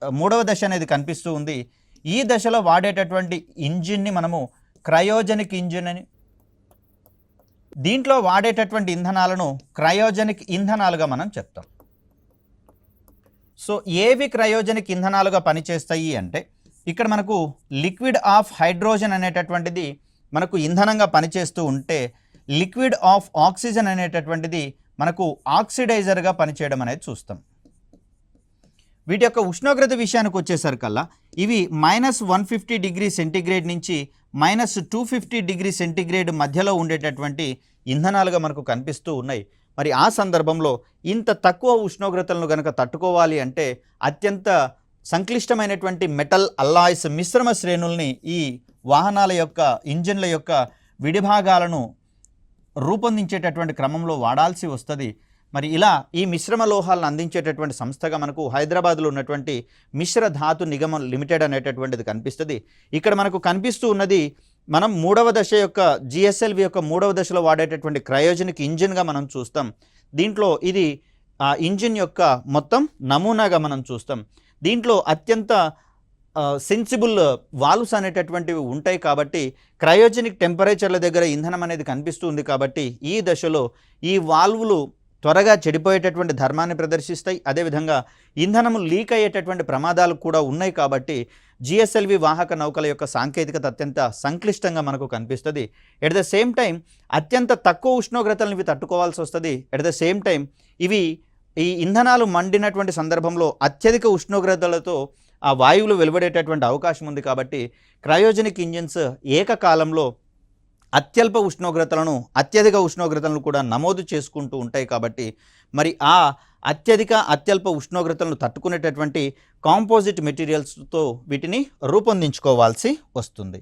మూడవ దశ అనేది కనిపిస్తూ ఉంది. ఈ దశలో వాడేటటువంటి ఇంజిన్ని మనము క్రయోజనిక్ ఇంజిన్ అని, దీంట్లో వాడేటటువంటి ఇంధనాలను క్రయోజనిక్ ఇంధనాలుగా మనం చెప్తాం. సో ఏవి క్రయోజనిక్ ఇంధనాలుగా పనిచేస్తాయి అంటే, ఇక్కడ మనకు లిక్విడ్ ఆఫ్ హైడ్రోజన్ అనేటటువంటిది మనకు ఇంధనంగా పనిచేస్తూ ఉంటే, లిక్విడ్ ఆఫ్ ఆక్సిజన్ అనేటటువంటిది మనకు ఆక్సిడైజర్గా పనిచేయడం అనేది చూస్తాం. వీటి యొక్క ఉష్ణోగ్రత విషయానికి వచ్చేసరికల్లా ఇవి -150 డిగ్రీ సెంటీగ్రేడ్ నుంచి -250 డిగ్రీ సెంటీగ్రేడ్ మధ్యలో ఉండేటటువంటి ఇంధనాలుగా మనకు కనిపిస్తూ ఉన్నాయి. మరి ఆ సందర్భంలో ఇంత తక్కువ ఉష్ణోగ్రతలను కనుక తట్టుకోవాలి అంటే అత్యంత సంక్లిష్టమైనటువంటి మెటల్ అల్లాయ్స్ మిశ్రమ శ్రేణుల్ని ఈ వాహనాల యొక్క ఇంజిన్ల యొక్క విడిభాగాలను రూపొందించేటటువంటి క్రమంలో వాడాల్సి వస్తుంది. మరి ఇలా ఈ మిశ్రమ లోహాలను అందించేటటువంటి సంస్థగా మనకు హైదరాబాద్లో ఉన్నటువంటి మిశ్ర ధాతు నిగమం లిమిటెడ్ అనేటటువంటిది కనిపిస్తుంది. ఇక్కడ మనకు కనిపిస్తూ ఉన్నది మనం మూడవ దశ యొక్క జిఎస్ఎల్వి యొక్క మూడవ దశలో వాడేటటువంటి క్రయోజనిక్ ఇంజిన్గా మనం చూస్తాం. దీంట్లో ఇది ఆ ఇంజిన్ యొక్క మొత్తం నమూనాగా మనం చూస్తాం. దీంట్లో అత్యంత సెన్సిబుల్ వాల్వ్స్ అనేటటువంటివి ఉంటాయి కాబట్టి క్రయోజనిక్ టెంపరేచర్ల దగ్గర ఇంధనం అనేది కనిపిస్తుంది కాబట్టి ఈ దశలో ఈ వాల్వులు త్వరగా చెడిపోయేటటువంటి ధర్మాన్ని ప్రదర్శిస్తాయి. అదేవిధంగా ఇంధనము లీక్ అయ్యేటటువంటి ప్రమాదాలు కూడా ఉన్నాయి కాబట్టి జిఎస్ఎల్వి వాహక నౌకల యొక్క సాంకేతికత అత్యంత సంక్లిష్టంగా మనకు కనిపిస్తుంది. ఎట్ ద సేమ్ టైం అత్యంత తక్కువ ఉష్ణోగ్రతలను ఇవి తట్టుకోవాల్సి వస్తుంది. ఎట్ ద సేమ్ టైం ఇవి ఈ ఇంధనాలు మండినటువంటి సందర్భంలో అత్యధిక ఉష్ణోగ్రతలతో ఆ వాయువులు వెలువడేటటువంటి అవకాశం ఉంది కాబట్టి క్రయోజనిక్ ఇంజిన్స్ ఏకకాలంలో అత్యల్ప ఉష్ణోగ్రతలను అత్యధిక ఉష్ణోగ్రతలను కూడా నమోదు చేసుకుంటూ ఉంటాయి. కాబట్టి మరి ఆ అత్యల్ప ఉష్ణోగ్రతలను తట్టుకునేటటువంటి కాంపోజిట్ మెటీరియల్స్తో వీటిని రూపొందించుకోవాల్సి వస్తుంది.